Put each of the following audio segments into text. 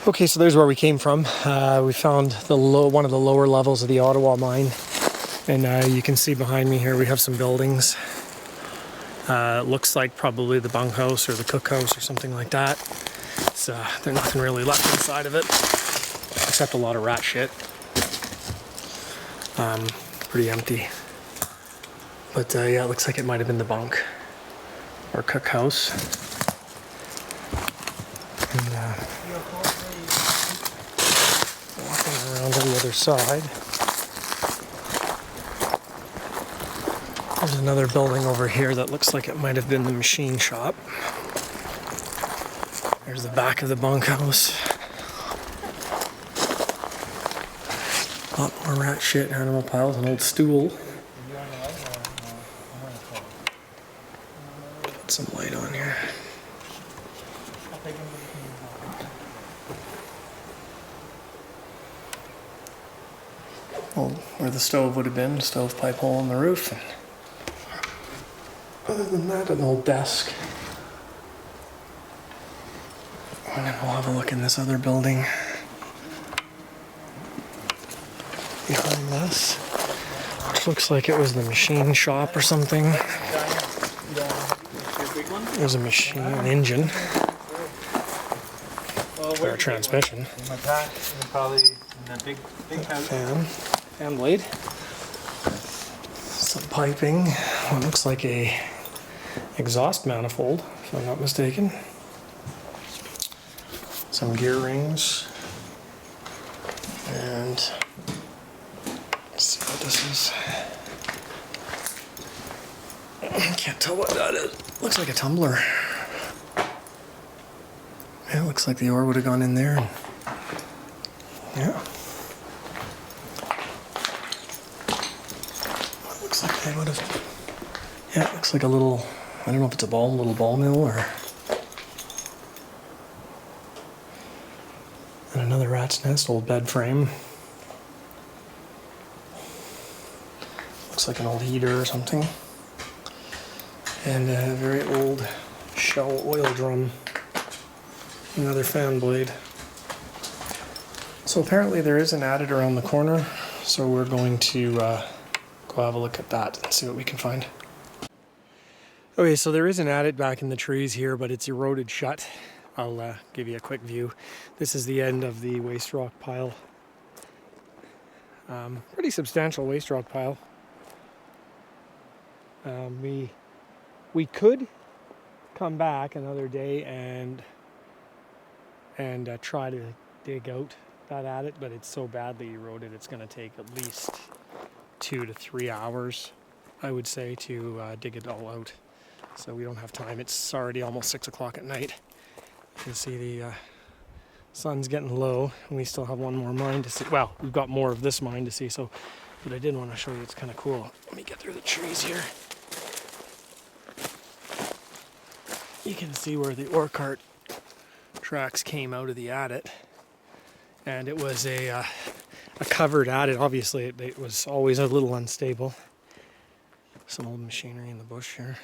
Okay, so there's where we came from. We found one of the lower levels of the Ottawa mine, and you can see behind me here we have some buildings. It looks like probably the bunkhouse or the cookhouse or something like that. There's nothing really left inside of it, except a lot of rat shit. Pretty empty. But yeah, it looks like it might have been the bunk or cookhouse. And walking around on the other side, there's another building over here that looks like it might have been the machine shop. There's the back of the bunkhouse. A lot more rat shit, animal piles, an old stool. Put some light on here. Well, where the stove would have been, stovepipe hole in the roof. And other than that, an old desk. And then we'll have a look in this other building behind this, which looks like it was the machine shop or something. There's a machine, an engine, or a transmission. Fan blade. Some piping. What looks like a exhaust manifold, if I'm not mistaken. Some gear rings. And let's see what this is. I can't tell what that is. Looks like a tumbler. Yeah, it looks like the ore would have gone in there. And yeah. Looks like they would have. Yeah, it looks like a little. I don't know if it's a little ball mill or. And another rat's nest, old bed frame. Looks like an old heater or something. And a very old Shell oil drum. Another fan blade. So apparently there is an adit around the corner, so we're going to go have a look at that and see what we can find. Okay, so there is an adit back in the trees here, but it's eroded shut. I'll give you a quick view. This is the end of the waste rock pile. Pretty substantial waste rock pile. We could come back another day and try to dig out that adit, but it's so badly eroded it's going to take at least 2 to 3 hours, I would say, to dig it all out. So we don't have time. It's already almost 6 o'clock at night. You can see the sun's getting low, and we still have one more mine to see. Well, we've got more of this mine to see, so, but I did want to show you it's kind of cool. Let me get through the trees here. You can see where the ore cart tracks came out of the adit, and it was a covered adit. Obviously, it was always a little unstable. Some old machinery in the bush here.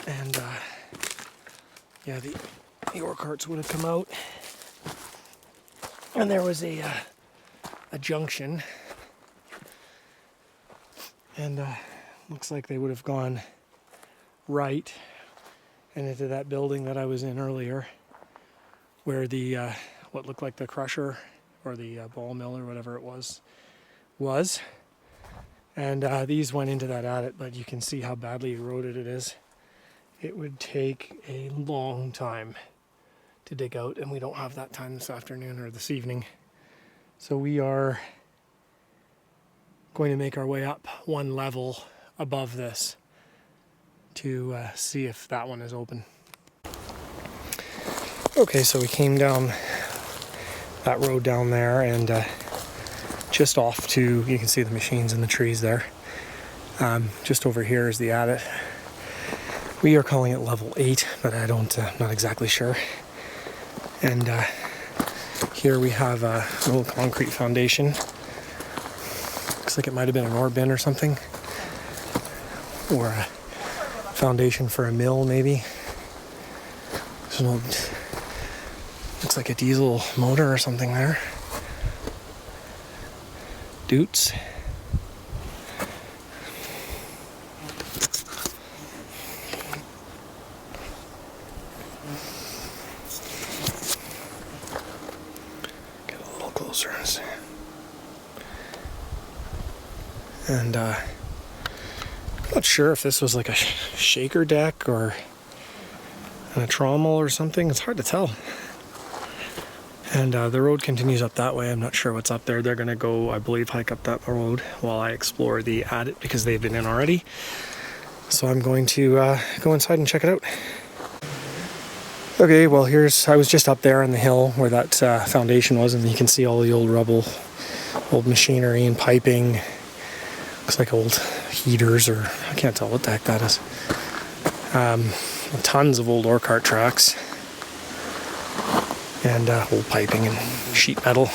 And yeah, the ore carts would have come out, and there was a junction, and looks like they would have gone right and into that building that I was in earlier, where the what looked like the crusher or the ball mill or whatever it was, and these went into that adit. But you can see how badly eroded it is. It would take a long time to dig out, and we don't have that time this afternoon or this evening. So we are going to make our way up one level above this to see if that one is open. Okay, so we came down that road down there, and just off to, you can see the machines in the trees there. Just over here is the adit. We are calling it level 8, but I don't, not exactly sure. And here we have a little concrete foundation. Looks like it might have been an ore bin or something, or a foundation for a mill maybe. There's an old, looks like a diesel motor or something there. Dutes. Get a little closer. And not sure if this was like a shaker deck or a trommel or something. It's hard to tell. And the road continues up that way. I'm not sure what's up there. They're going to go, I believe, hike up that road while I explore the adit because they've been in already. So I'm going to go inside and check it out. Okay, well I was just up there on the hill where that foundation was, and you can see all the old rubble, old machinery and piping. Looks like old heaters, or I can't tell what the heck that is. Tons of old ore cart tracks. And old piping and sheet metal.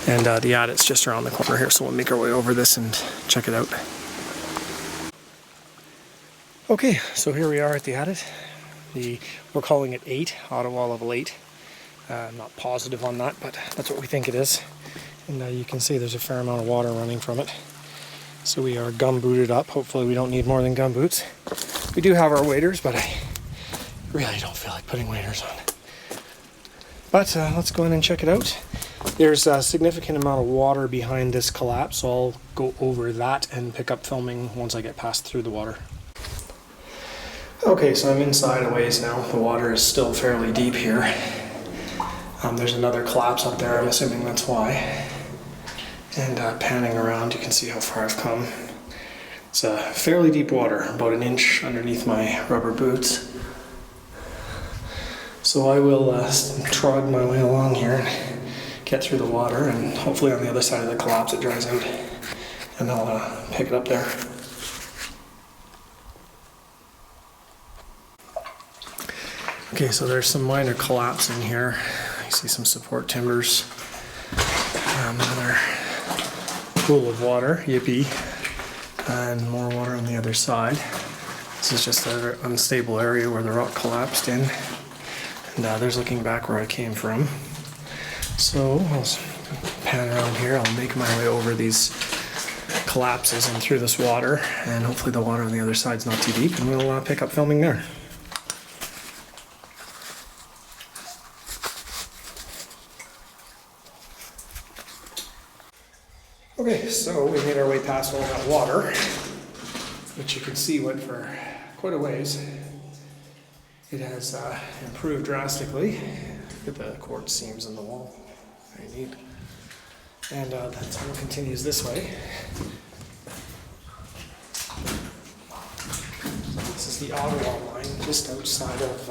And the adit's just around the corner here, so we'll make our way over this and check it out. Okay, so here we are at the adit. We're calling it 8, Ottawa level 8. I'm not positive on that, but that's what we think it is. And you can see there's a fair amount of water running from it. So we are gum-booted up. Hopefully we don't need more than gum boots. We do have our waders, but I really don't feel like putting waders on. But let's go in and check it out. There's a significant amount of water behind this collapse, so I'll go over that and pick up filming once I get past through the water. Okay, so I'm inside a ways now. The water is still fairly deep here. There's another collapse up there, I'm assuming that's why. And panning around, you can see how far I've come. It's fairly deep water, about an inch underneath my rubber boots. So I will trod my way along here and get through the water, and hopefully on the other side of the collapse it dries out, and I'll pick it up there. Okay, so there's some minor collapsing here. You see some support timbers. Another pool of water, yippee, and more water on the other side. This is just an unstable area where the rock collapsed in. And there's looking back where I came from. So I'll pan around here. I'll make my way over these collapses and through this water, and hopefully the water on the other side's not too deep, and we'll pick up filming there. Okay, so we made our way past all that water, which you can see went for quite a ways. It has improved drastically. Look at the quartz seams in the wall. Very neat. And that tunnel continues this way. This is the Ottawa line, just outside of,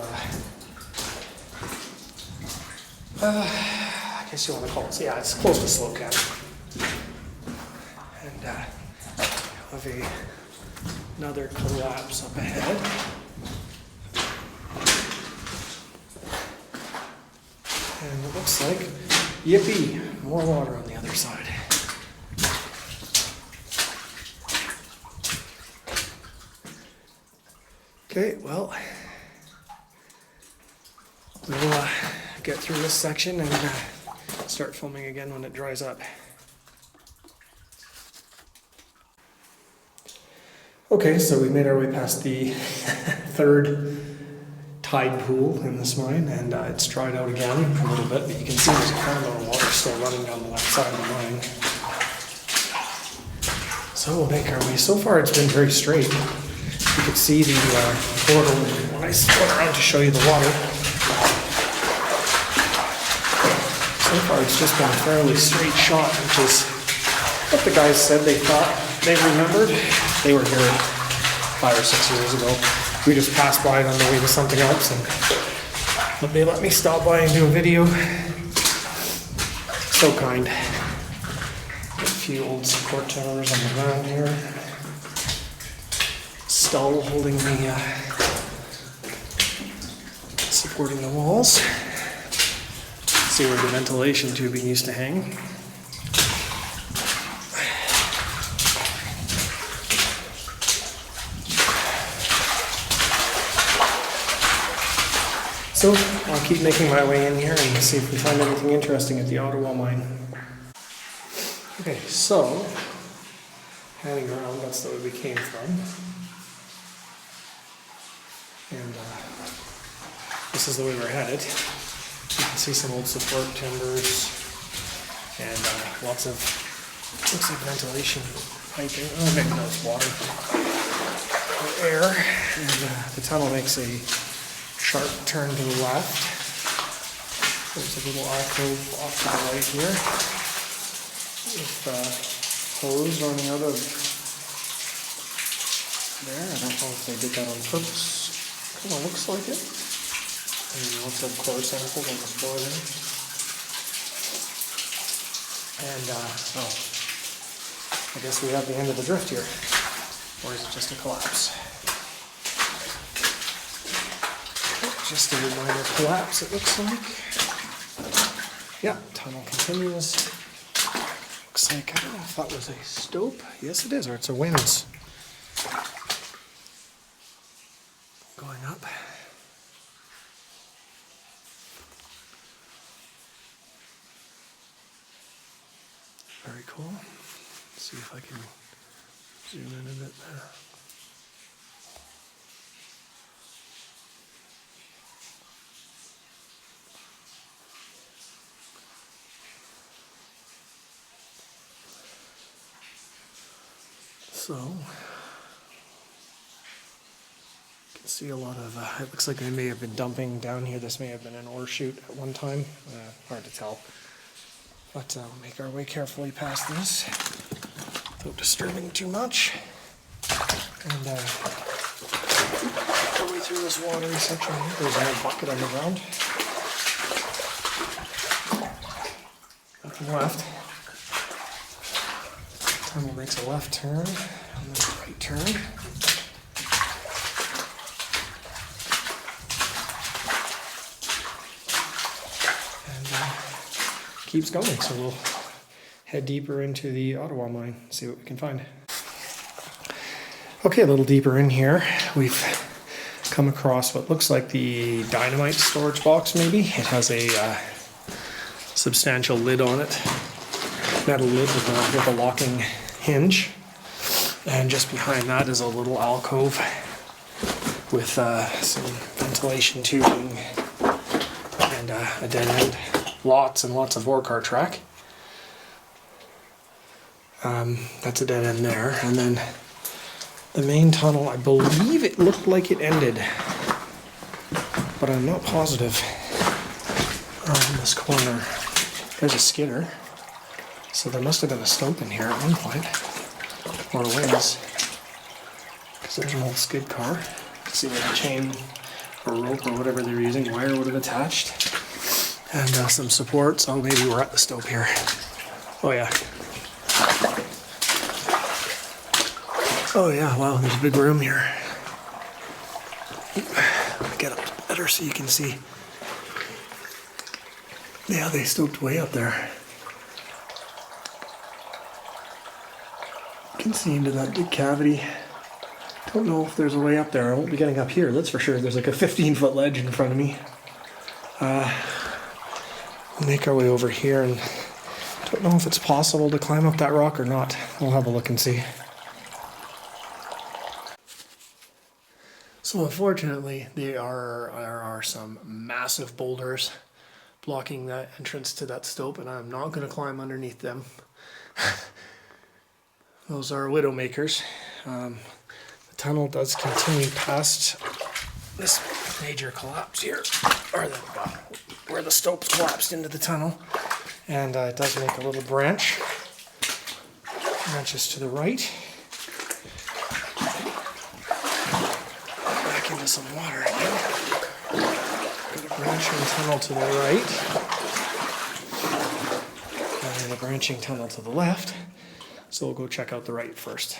I guess you want to call it, yeah, it's close to Slocan. And have another collapse up ahead. And it looks like, yippee, more water on the other side. Okay, well, we'll get through this section and start filming again when it dries up. Okay, so we made our way past the third tide pool in this mine, and it's dried out again a little bit, but you can see there's a fair amount of water still running down the left side of the mine. So we'll make our way. So far it's been very straight. You can see the portal when I spun around to show you the water. So far it's just been a fairly straight shot, which is what the guys said they thought they remembered. They were here 5 or 6 years ago. We just passed by it on the way to something else, and they let me stop by and do a video. So kind. A few old support towers on the ground here. Stall holding the supporting the walls. See where the ventilation tubing used to hang. So I'll keep making my way in here and see if we find anything interesting at the Ottawa mine. Okay, so heading around, that's the way we came from. And this is the way we're headed. You can see some old support timbers and lots of, looks like ventilation piping. Oh, maybe that's water or air. And the tunnel makes a sharp turn to the left. There's a little alcove off to the right here with hose running out of there. I don't know if they did that on purpose. Kind of looks like it. And lots of core samples on the floor there. And oh, I guess we have the end of the drift here. Or is it just a collapse? Just a minor collapse, it looks like. Yeah, tunnel continues. Looks like, I don't know if that was a stope. Yes, it is, or it's a winds. Going up. Very cool. Let's see if I can zoom in a bit there. So, you can see a lot of, it looks like they may have been dumping down here. This may have been an ore chute at one time. Hard to tell. But we'll make our way carefully past this without disturbing too much. And our way through this watery section here. There's an old bucket on the ground. Nothing left. Tunnel makes a left turn and then a right turn. And keeps going, so we'll head deeper into the Ottawa mine, see what we can find. Okay, a little deeper in here, we've come across what looks like the dynamite storage box maybe. It has a substantial lid on it. Metal lid with a locking hinge, and just behind that is a little alcove with some ventilation tubing and a dead end. Lots and lots of ore car track. That's a dead end there, and then the main tunnel, I believe it looked like it ended, but I'm not positive. In this corner, there's a skidder. So there must have been a stope in here at one point, or a ways, because there's an old skid car. You can see where the chain or rope or whatever they're using, wire would have attached, and some support, so maybe we're at the stope here. Oh yeah. Oh yeah, wow, there's a big room here. Let me get up better so you can see. Yeah, they stoped way up there. You can see into that big cavity. Don't know if there's a way up there. I won't be getting up here, that's for sure. There's like a 15-foot ledge in front of me. We'll make our way over here, and don't know if it's possible to climb up that rock or not. We'll have a look and see. So unfortunately, there are some massive boulders blocking that entrance to that stope, and I'm not going to climb underneath them. Those are widowmakers. The tunnel does continue past this major collapse here, or where the stope collapsed into the tunnel, and it does make a little branch. Branches to the right. Back into some water again. Got a branching tunnel to the right, and a branching tunnel to the left. So we'll go check out the right first.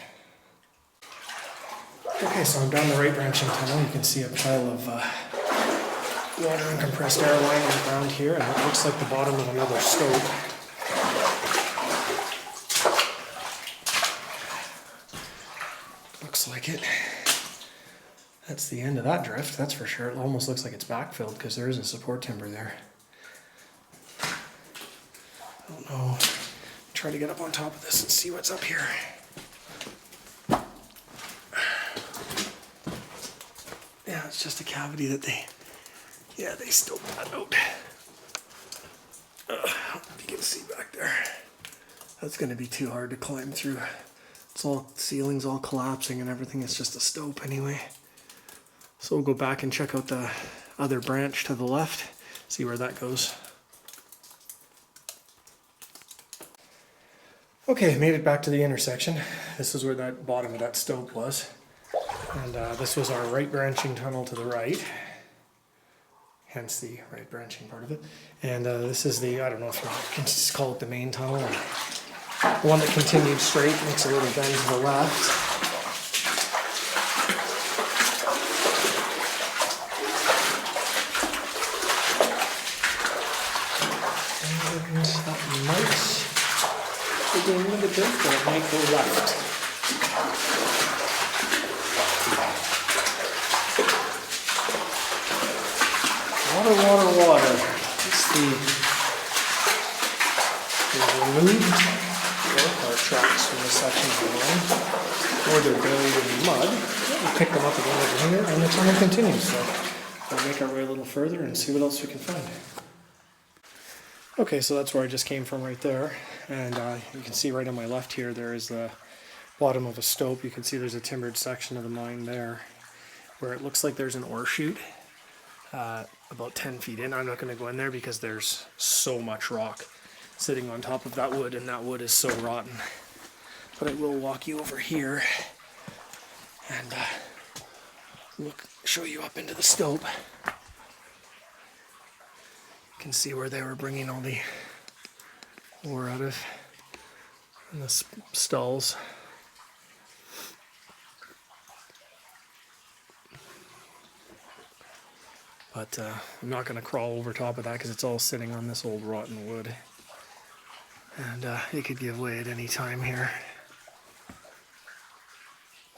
Okay, so I'm down the right branching tunnel. You can see a pile of water and compressed air lying on the ground here, and it looks like the bottom of another stope. Looks like it. That's the end of that drift, that's for sure. It almost looks like it's backfilled because there isn't support timber there. I don't know. Try to get up on top of this and see what's up here. Yeah, it's just a cavity that they stoped that out. If you can see back there. That's going to be too hard to climb through. It's all, ceiling's all collapsing and everything. It's just a stope anyway. So we'll go back and check out the other branch to the left, see where that goes. Okay, made it back to the intersection. This is where that bottom of that stope was. And this was our right branching tunnel to the right. Hence the right branching part of it. And this is the, I don't know if you can just call it the main tunnel, or the one that continued straight, makes a little bend to the left. And that might be a little bit, but it might go left. Water, water, water. It's the removed railcar tracks from this section of the line, or they're buried in the mud. We pick them up again over here, and the tunnel continues. So we'll make our way a little further and see what else we can find. Okay, so that's where I just came from right there, and you can see right on my left here there is the bottom of a stope. You can see there's a timbered section of the mine there, where it looks like there's an ore chute. About 10 feet in. I'm not going to go in there because there's so much rock sitting on top of that wood, and that wood is so rotten. But I will walk you over here and show you up into the stope. You can see where they were bringing all the ore out of in the stalls. But I'm not going to crawl over top of that because it's all sitting on this old rotten wood. And it could give way at any time here.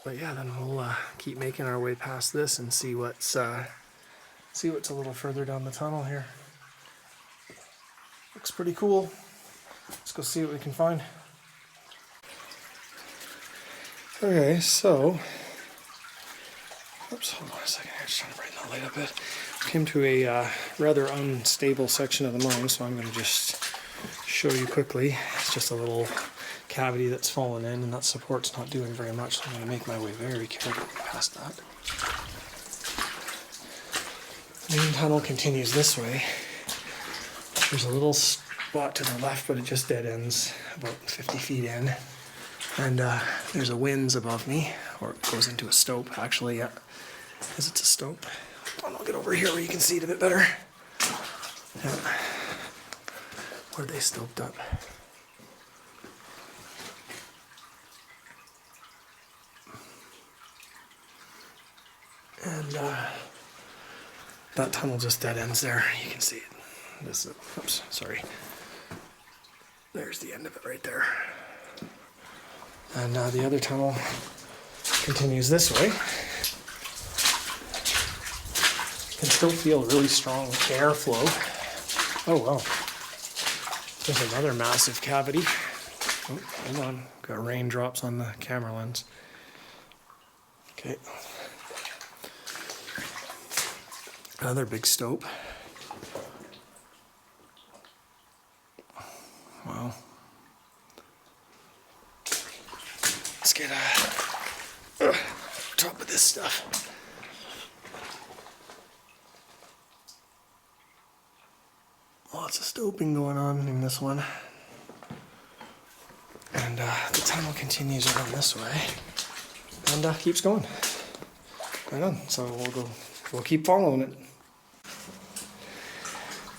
But yeah, then we'll keep making our way past this and see what's a little further down the tunnel here. Looks pretty cool. Let's go see what we can find. Okay, so... Oops, hold on a second. I'm just trying to brighten that light up a bit. Came to a rather unstable section of the mine, so I'm going to just show you quickly. It's just a little cavity that's fallen in, and that support's not doing very much, so I'm going to make my way very carefully past that. The main tunnel continues this way. There's a little spot to the left, but it just dead ends about 50 feet in. And there's a winze above me, or it goes into a stope, actually, yeah. Because it's a stope. And I'll get over here where you can see it a bit better. Yeah. Where they stoped up. And that tunnel just dead ends there. You can see it. This is, oops, sorry. There's the end of it right there. And the other tunnel continues this way. You can still feel really strong airflow. Oh well. There's another massive cavity. Oh, hold on. Got raindrops on the camera lens. Okay. Another big stope. Wow. Let's get top of this stuff. Lots of stoping going on in this one. And the tunnel continues around this way and keeps going. Right on. So we'll keep following it.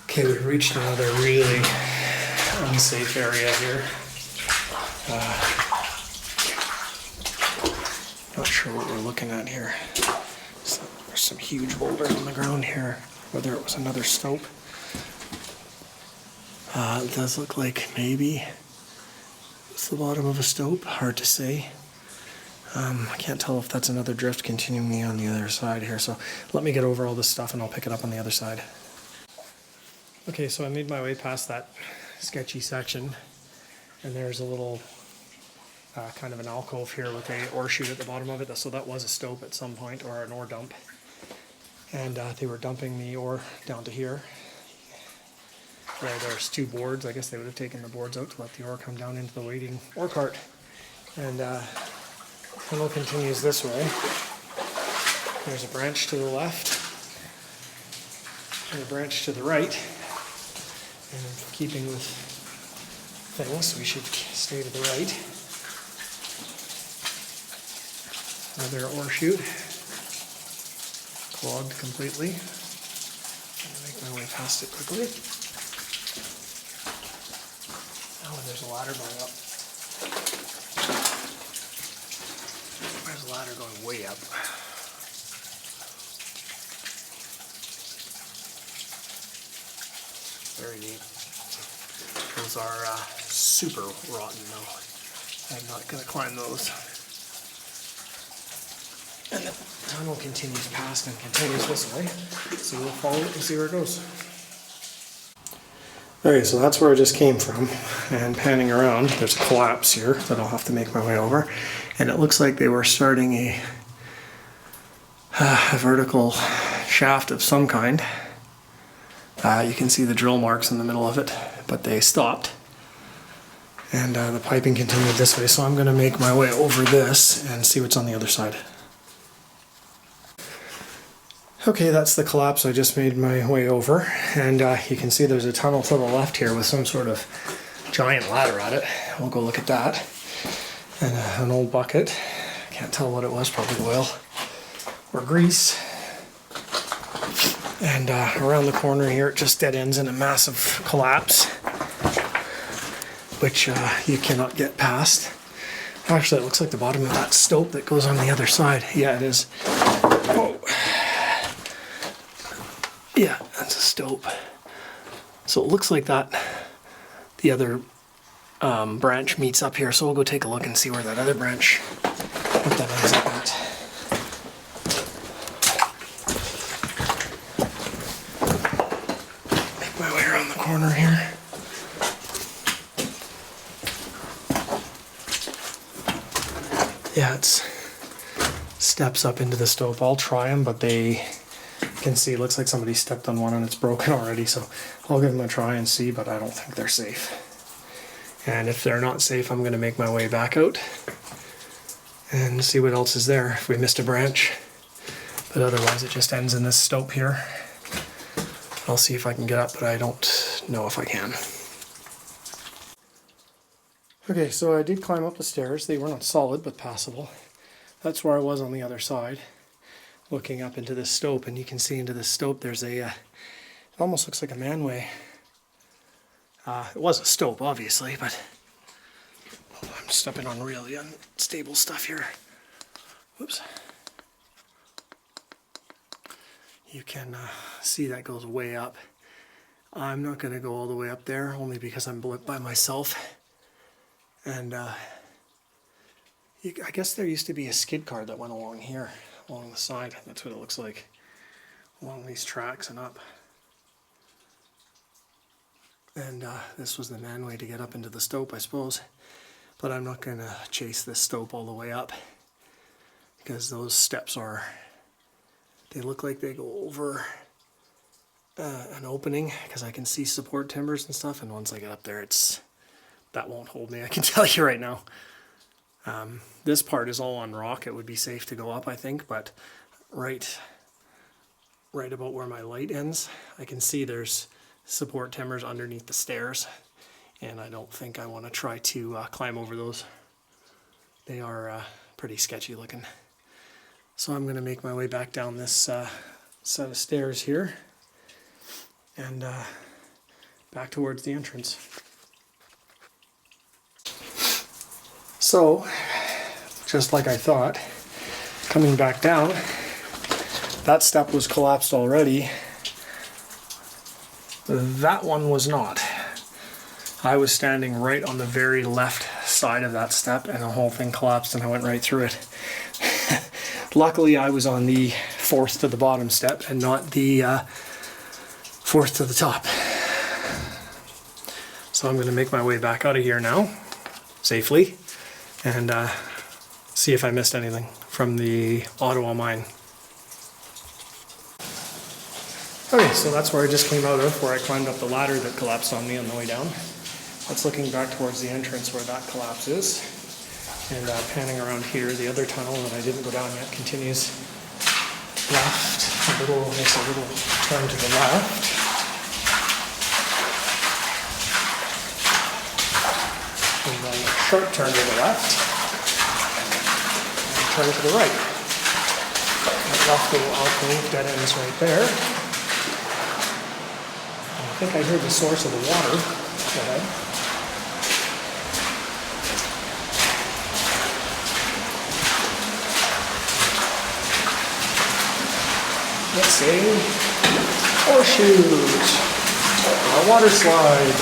Okay, we've reached another really unsafe area here. Not sure what we're looking at here. So there's some huge boulders on the ground here, whether it was another stope. It does look like maybe it's the bottom of a stope, hard to say. I can't tell if that's another drift continuing on the other side here, so let me get over all this stuff and I'll pick it up on the other side. Okay, so I made my way past that sketchy section, and there's a little kind of an alcove here with a ore chute at the bottom of it, so that was a stope at some point, or an ore dump. And they were dumping the ore down to here. There's two boards. I guess they would have taken the boards out to let the ore come down into the waiting ore cart. And tunnel continues this way. There's a branch to the left and a branch to the right. And in keeping with things, we should stay to the right. Another ore chute, clogged completely. I'm gonna make my way past it quickly. Oh, and there's a ladder going up. There's a ladder going way up. Very neat. Those are super rotten though. I'm not gonna climb those. And the tunnel continues past and continues this way, so we'll follow it and see where it goes. Okay, so that's where I just came from, and panning around, there's a collapse here that I'll have to make my way over, and it looks like they were starting a vertical shaft of some kind. You can see the drill marks in the middle of it, but they stopped. And the piping continued this way, so I'm going to make my way over this and see what's on the other side. Okay, that's the collapse I just made my way over, and you can see there's a tunnel to the left here with some sort of giant ladder at it. We'll go look at that. And an old bucket. Can't tell what it was, probably oil or grease. And around the corner here it just dead ends in a massive collapse, which you cannot get past. Actually, it looks like the bottom of that stope that goes on the other side. Yeah, it is. Oh. Yeah, that's a stope. So it looks like that the other branch meets up here, so we'll go take a look and see where that other branch, what that ends up at. Make my way around the corner here. Yeah, it's steps up into the stope. I'll try them, but they can see, it looks like somebody stepped on one and it's broken already, so I'll give them a try and see, but I don't think they're safe. And if they're not safe, I'm going to make my way back out and see what else is there, if we missed a branch. But otherwise it just ends in this stope here. I'll see if I can get up, but I don't know if I can. Okay, so I did climb up the stairs. They were not solid, but passable. That's where I was on the other side, looking up into this stope, and you can see into this stope there's a, it almost looks like a manway. It was a stope, obviously, but I'm stepping on really unstable stuff here. Whoops. You can see that goes way up. I'm not going to go all the way up there, only because I'm by myself. And I guess there used to be a skid car that went along here, along the side. That's what it looks like, along these tracks and up. And this was the manway to get up into the stope, I suppose. But I'm not going to chase this stope all the way up, because those steps are, they look like they go over an opening, because I can see support timbers and stuff, and once I get up there, that won't hold me, I can tell you right now. This part is all on rock. It would be safe to go up, I think, but right about where my light ends, I can see there's support timbers underneath the stairs, and I don't think I want to try to climb over those. They are pretty sketchy looking. So I'm going to make my way back down this set of stairs here and back towards the entrance. So, just like I thought, coming back down, that step was collapsed already. That one was not. I was standing right on the very left side of that step, and the whole thing collapsed and I went right through it. Luckily, I was on the fourth to the bottom step and not the fourth to the top. So I'm going to make my way back out of here now, safely, and see if I missed anything from the Ottawa mine. Okay, so that's where I just came out of, where I climbed up the ladder that collapsed on me on the way down. That's looking back towards the entrance where that collapse is. And panning around here, the other tunnel that I didn't go down yet continues left, makes a little turn to the left. And then a sharp turn to the left. And turn to the right. That left little alcove dead ends right there. I think I heard the source of the water ahead. Let's see. Horseshoes. A water slide.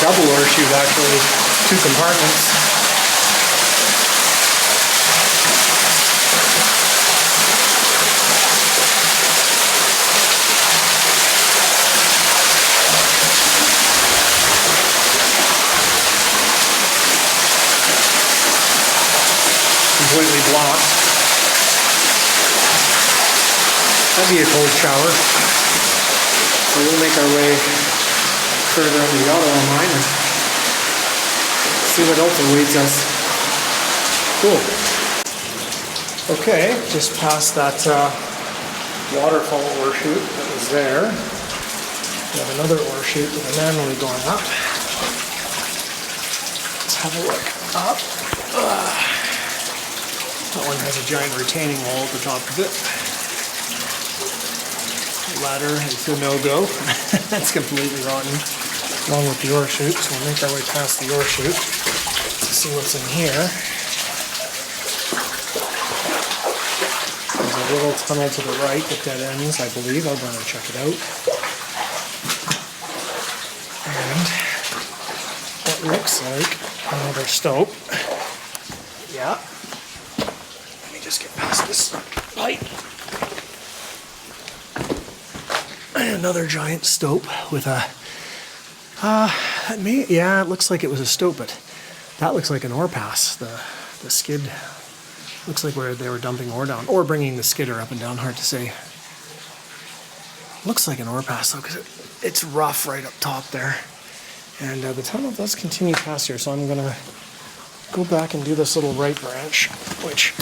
Double horseshoe, actually, 2 compartments. Completely blocked. That'd be a cold shower. So we'll make our way further into the Ottawa mine and see what else awaits us. Cool. Okay, just past that waterfall ore chute that was there. We have another ore chute that are manually going up. Let's have a look up. That one has a giant retaining wall at the top of it. The ladder is a no-go. That's completely rotten, along with the ore chute. So we'll make our way past the ore chute to see what's in here. There's a little tunnel to the right that dead ends, I believe. I'll go and check it out. And what looks like another stope. Yeah. Let me just get past this light. And another giant stope with a yeah, it looks like it was a stope, but that looks like an ore pass. The skid looks like where they were dumping ore down, or bringing the skidder up and down, hard to say. Looks like an ore pass though, because it's rough right up top there. And the tunnel does continue past here, so I'm gonna go back and do this little right branch, which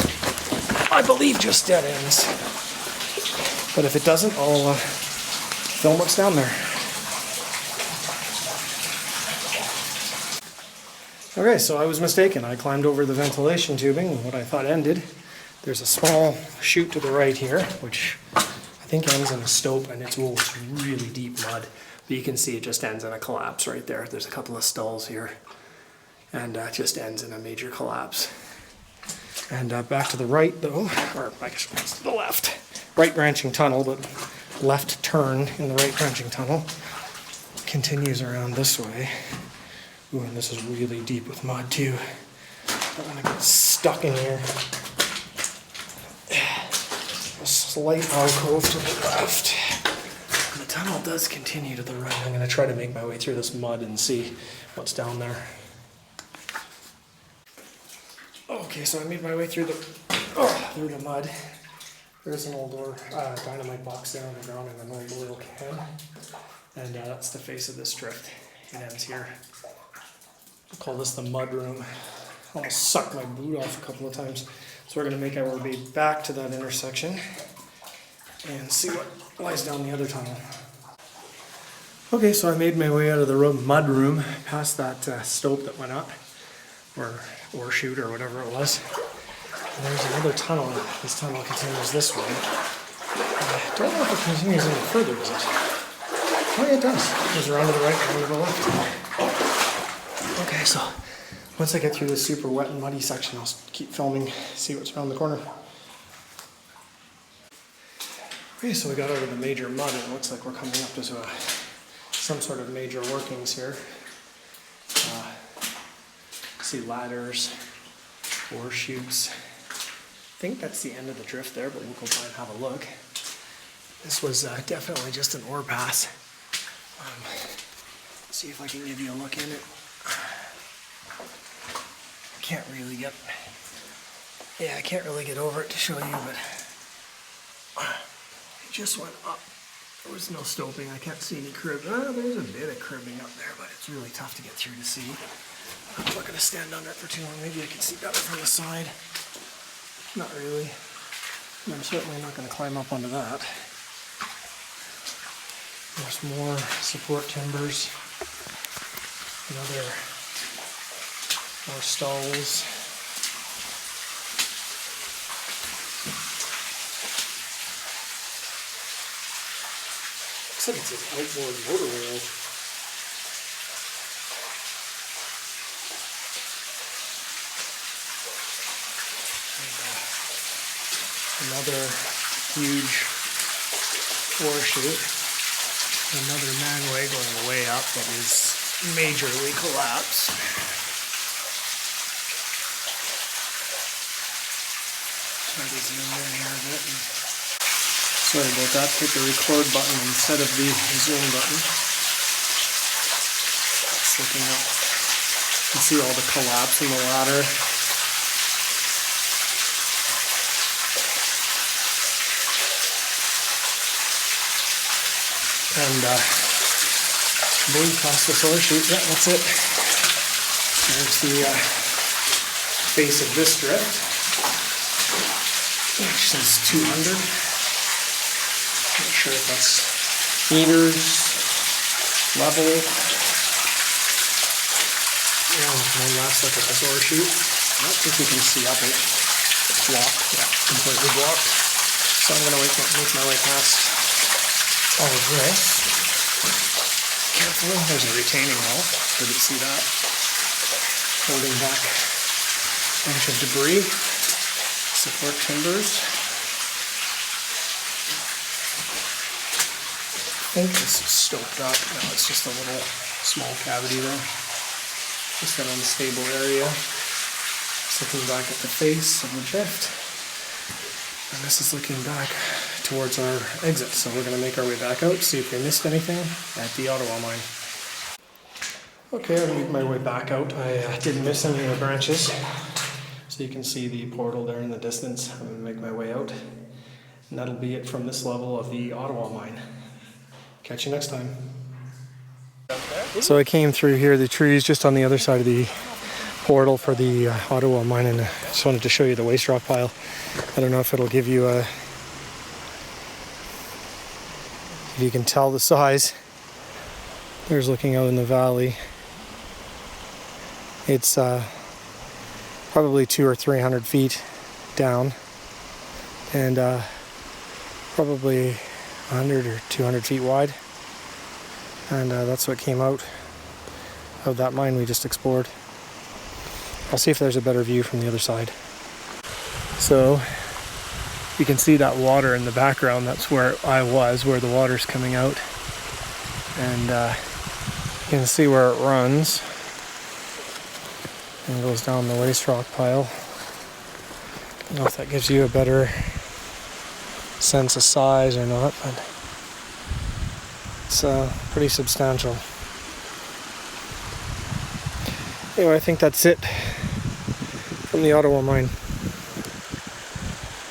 I believe just dead ends. But if it doesn't, I'll film what's down there. Okay, so I was mistaken. I climbed over the ventilation tubing, what I thought ended. There's a small chute to the right here, which I think ends in a stope, and it's really deep mud. But you can see it just ends in a collapse right there. There's a couple of stalls here, and it just ends in a major collapse. And back to the right, though, or I guess it's to the left. Right branching tunnel, but left turn in the right branching tunnel continues around this way. Ooh, and this is really deep with mud too. Don't want to get stuck in here. A slight alcove to the left. And the tunnel does continue to the right. I'm going to try to make my way through this mud and see what's down there. Okay, so I made my way through the mud. There's an old dynamite box there on the ground and an old oil can. And that's the face of this drift. It ends here. I'll call this the mud room. Almost sucked my boot off a couple of times. So we're going to make our way back to that intersection and see what lies down the other tunnel. Okay, so I made my way out of the mud room, past that stope that went up, or chute or whatever it was. And there's another tunnel. This tunnel continues this way. I don't know if it continues any further, does it? Oh yeah, it does. It goes around to the right, around to the left. Okay, so once I get through this super wet and muddy section, I'll keep filming, see what's around the corner. Okay, so we got out of the major mud, and it looks like we're coming up to some sort of major workings here. See ladders, ore chutes. I think that's the end of the drift there, but we'll go by and have a look. This was definitely just an ore pass. See if I can give you a look in it. I can't really get over it to show you, but it just went up. There was no stoping. I can't see any crib. There's a bit of cribbing up there, but it's really tough to get through to see. I'm not going to stand under it for too long. Maybe I can see better from the side. Not really. And I'm certainly not going to climb up onto that. There's more support timbers. More stalls. Looks like it's an outboard motor wheel. Another huge ore chute. Another manway going way up that is majorly collapsed. Try to zoom in here a bit. Sorry about that. Hit the record button instead of the zoom button. It's looking up. You can see all the collapse in the ladder. And I believe past this ore chute. Yeah, that's it. There's the base of this drift, which says 200. Not sure if that's meters, level. One last look at this ore chute. I don't think you can see up it. It's blocked. Yeah, completely blocked. So I'm going to make my way past all of this. Carefully, there's a retaining wall. Didn't see that. Holding back a bunch of debris. Support timbers. I think this is stoped up. No, it's just a little small cavity there. Just an unstable area. Just looking back at the face of the drift. And this is looking back towards our exit. So we're going to make our way back out, see if we missed anything at the Ottawa mine. Okay, I made my way back out. I didn't miss any of the branches. So you can see the portal there in the distance. I'm going to make my way out. And that'll be it from this level of the Ottawa mine. Catch you next time. So I came through here, the trees just on the other side of the portal for the Ottawa mine, and I just wanted to show you the waste rock pile. I don't know if it'll give you if you can tell the size. There's looking out in the valley. It's probably 200 or 300 feet down, and probably 100 or 200 feet wide. And that's what came out of that mine we just explored. I'll see if there's a better view from the other side. So you can see that water in the background. That's where I was, where the water's coming out. And you can see where it runs and goes down the waste rock pile. I don't know if that gives you a better sense of size or not, but it's pretty substantial. Anyway, I think that's it from the Ottawa mine.